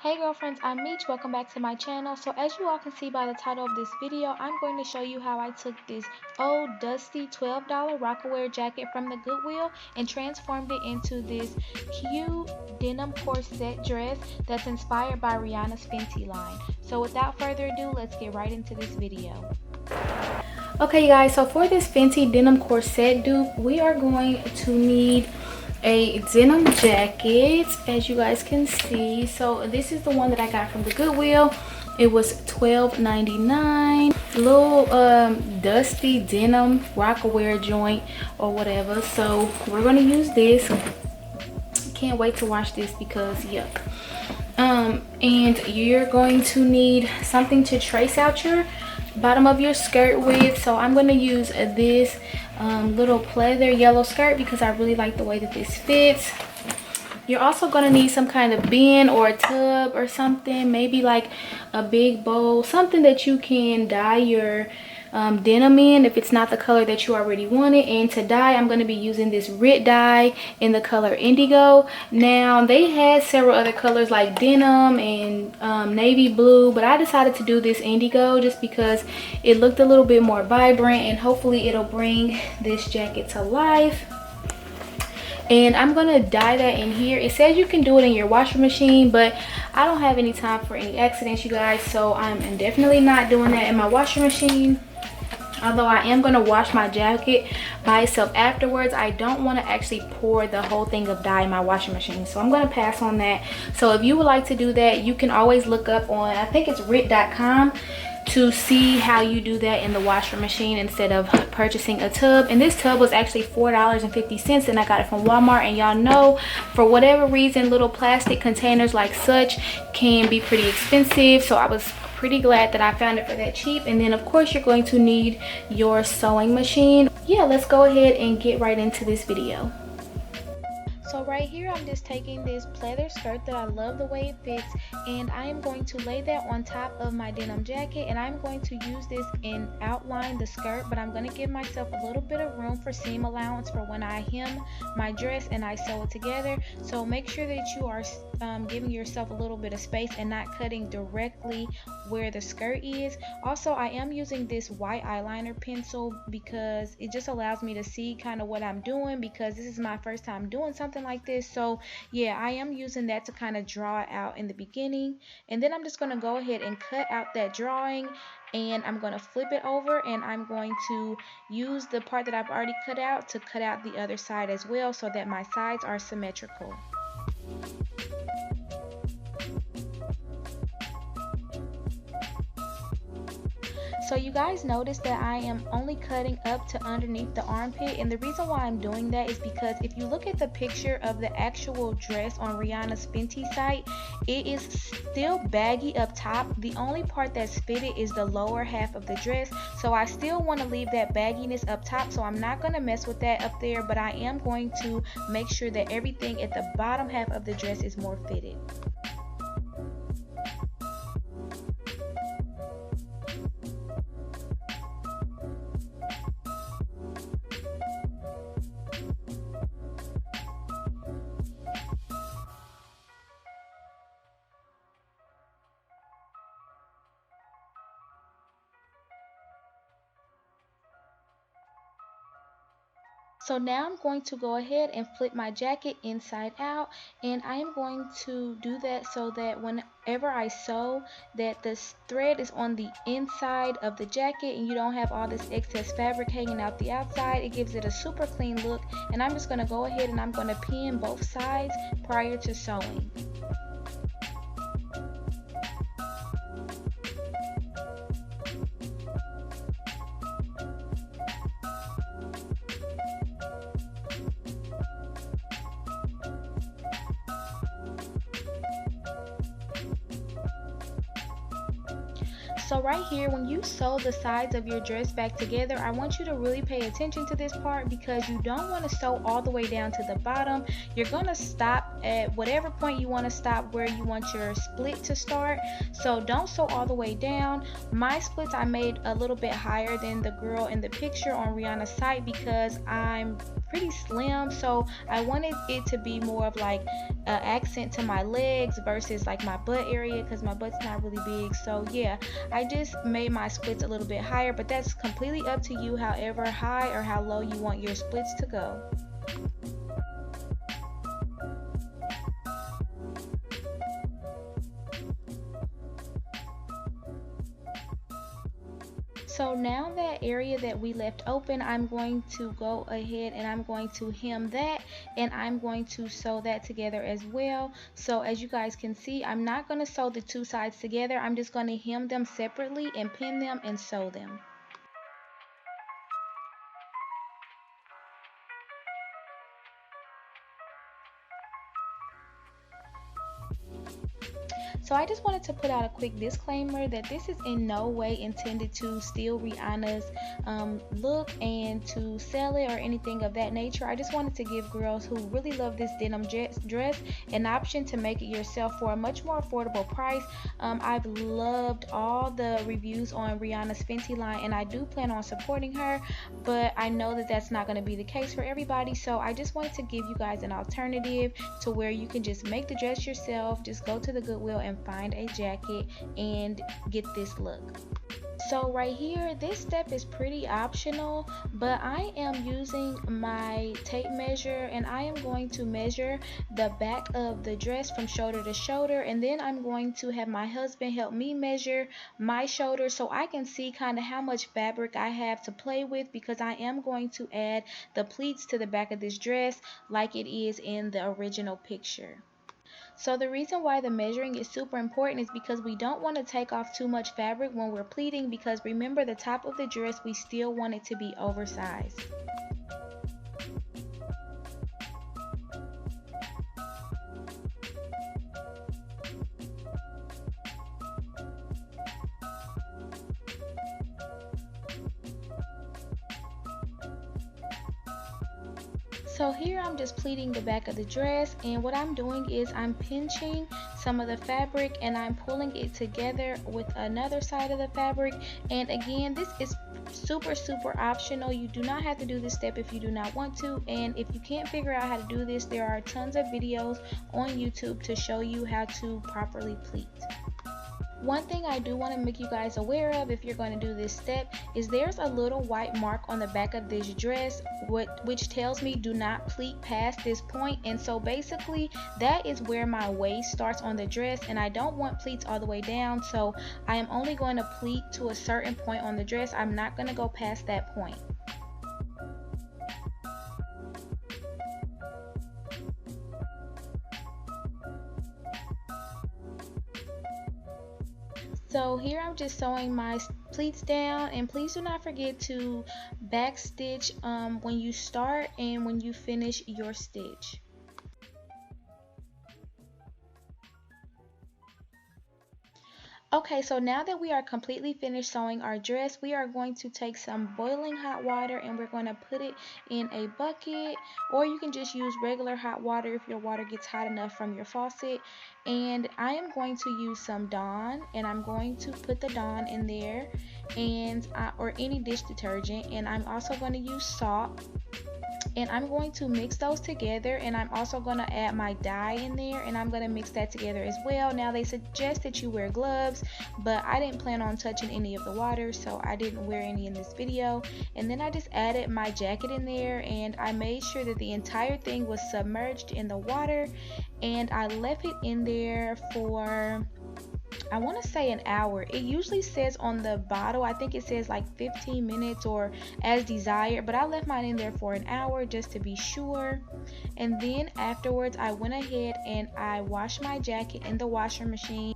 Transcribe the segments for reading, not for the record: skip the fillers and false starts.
Hey girlfriends, I'm Meech. Welcome back to my channel. So as you all can see by the title of this video, I'm going to show you how I took this old dusty $12 Rocawear jacket from the Goodwill and transformed it into this cute denim corset dress that's inspired by Rihanna's Fenty line. So without further ado, let's get right into this video. Okay guys, so for this Fenty denim corset dupe, we are going to need a denim jacket, as you guys can see. So this is the one that I got from the Goodwill. It was $12.99. Little dusty denim Rocawear joint or whatever. So we're gonna use this. Can't wait to wash this because yuck. And you're going to need something to trace out your bottom of your skirt with. So I'm going to use this little pleather yellow skirt because I really like the way that this fits. You're also going to need some kind of bin or a tub or something, maybe like a big bowl, something that you can dye your denim in if it's not the color that you already wanted. And to dye, I'm going to be using this Rit dye in the color indigo. Now they had several other colors like denim and navy blue, but I decided to do this indigo just because it looked a little bit more vibrant and hopefully it'll bring this jacket to life. And I'm gonna dye that in here. It says you can do it in your washing machine, but I don't have any time for any accidents, you guys, so I'm definitely not doing that in my washing machine. Although I am going to wash my jacket by itself afterwards, I don't want to actually pour the whole thing of dye in my washing machine. So I'm going to pass on that. So if you would like to do that, you can always look up on, I think it's rit.com, to see how you do that in the washing machine instead of purchasing a tub. And this tub was actually $4.50 and I got it from Walmart. And y'all know, for whatever reason, little plastic containers like such can be pretty expensive. So I was pretty glad that I found it for that cheap. And then of course you're going to need your sewing machine. Yeah, let's go ahead and get right into this video. So right here I'm just taking this pleather skirt that I love the way it fits, and I am going to lay that on top of my denim jacket, and I'm going to use this and outline the skirt, but I'm going to give myself a little bit of room for seam allowance for when I hem my dress and I sew it together. So make sure that you are giving yourself a little bit of space and not cutting directly where the skirt is. Also, I am using this white eyeliner pencil because it just allows me to see kind of what I'm doing, because this is my first time doing something like this. So yeah, I am using that to kind of draw out in the beginning, and then I'm just going to go ahead and cut out that drawing, and I'm going to flip it over, and I'm going to use the part that I've already cut out to cut out the other side as well, so that my sides are symmetrical. So you guys notice that I am only cutting up to underneath the armpit, and the reason why I'm doing that is because if you look at the picture of the actual dress on Rihanna's Fenty site, it is still baggy up top. The only part that's fitted is the lower half of the dress, so I still want to leave that bagginess up top, so I'm not going to mess with that up there, but I am going to make sure that everything at the bottom half of the dress is more fitted. So now I'm going to go ahead and flip my jacket inside out, and I am going to do that so that whenever I sew, that the thread is on the inside of the jacket and you don't have all this excess fabric hanging out the outside. It gives it a super clean look, and I'm just going to go ahead and I'm going to pin both sides prior to sewing. So right here, when you sew the sides of your dress back together, I want you to really pay attention to this part, because you don't want to sew all the way down to the bottom. You're going to stop at whatever point you want to stop where you want your split to start. So don't sew all the way down. My splits I made a little bit higher than the girl in the picture on Rihanna's site because I'm pretty slim, so I wanted it to be more of like an accent to my legs versus like my butt area, because my butt's not really big. So yeah, I just made my splits a little bit higher, but that's completely up to you, however high or how low you want your splits to go. So now that area that we left open, I'm going to go ahead and I'm going to hem that, and I'm going to sew that together as well. So as you guys can see, I'm not going to sew the two sides together. I'm just going to hem them separately and pin them and sew them. So I just wanted to put out a quick disclaimer that this is in no way intended to steal Rihanna's look and to sell it or anything of that nature. I just wanted to give girls who really love this denim dress an option to make it yourself for a much more affordable price. I've loved all the reviews on Rihanna's Fenty line, and I do plan on supporting her, but I know that that's not going to be the case for everybody. So I just wanted to give you guys an alternative to where you can just make the dress yourself. Just go to the Goodwill and find a jacket and get this look. So right here, this step is pretty optional, but I am using my tape measure and I am going to measure the back of the dress from shoulder to shoulder, and then I'm going to have my husband help me measure my shoulder so I can see kind of how much fabric I have to play with, because I am going to add the pleats to the back of this dress like it is in the original picture. So the reason why the measuring is super important is because we don't want to take off too much fabric when we're pleating, because remember, the top of the dress, we still want it to be oversized. So here I'm just pleating the back of the dress, and what I'm doing is I'm pinching some of the fabric and I'm pulling it together with another side of the fabric. And again, this is super optional. You do not have to do this step if you do not want to, and if you can't figure out how to do this, there are tons of videos on YouTube to show you how to properly pleat. One thing I do want to make you guys aware of if you're going to do this step is there's a little white mark on the back of this dress which tells me do not pleat past this point, and so basically that is where my waist starts on the dress, and I don't want pleats all the way down, so I am only going to pleat to a certain point on the dress. I'm not going to go past that point. So here I'm just sewing my pleats down, and please do not forget to back stitch when you start and when you finish your stitch. Okay, so now that we are completely finished sewing our dress, we are going to take some boiling hot water and we're going to put it in a bucket, or you can just use regular hot water if your water gets hot enough from your faucet. And I am going to use some Dawn, and I'm going to put the Dawn in there, and or any dish detergent, and I'm also going to use salt. And I'm going to mix those together, and I'm also going to add my dye in there, and I'm going to mix that together as well. Now they suggest that you wear gloves, but I didn't plan on touching any of the water, so I didn't wear any in this video. And then I just added my jacket in there, and I made sure that the entire thing was submerged in the water, and I left it in there for, I want to say, an hour. It usually says on the bottle, I think it says like 15 minutes or as desired, but I left mine in there for an hour just to be sure. And then afterwards I went ahead and I washed my jacket in the washer machine.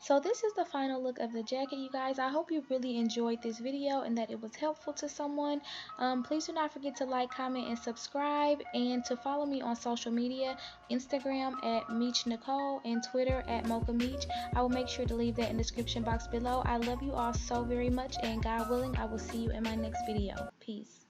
So this is the final look of the jacket, you guys. I hope you really enjoyed this video and that it was helpful to someone. Please do not forget to like, comment, and subscribe, and to follow me on social media, Instagram at Meech Nicole and Twitter at Mocha Meech. I will make sure to leave that in the description box below. I love you all so very much, and God willing, I will see you in my next video. Peace.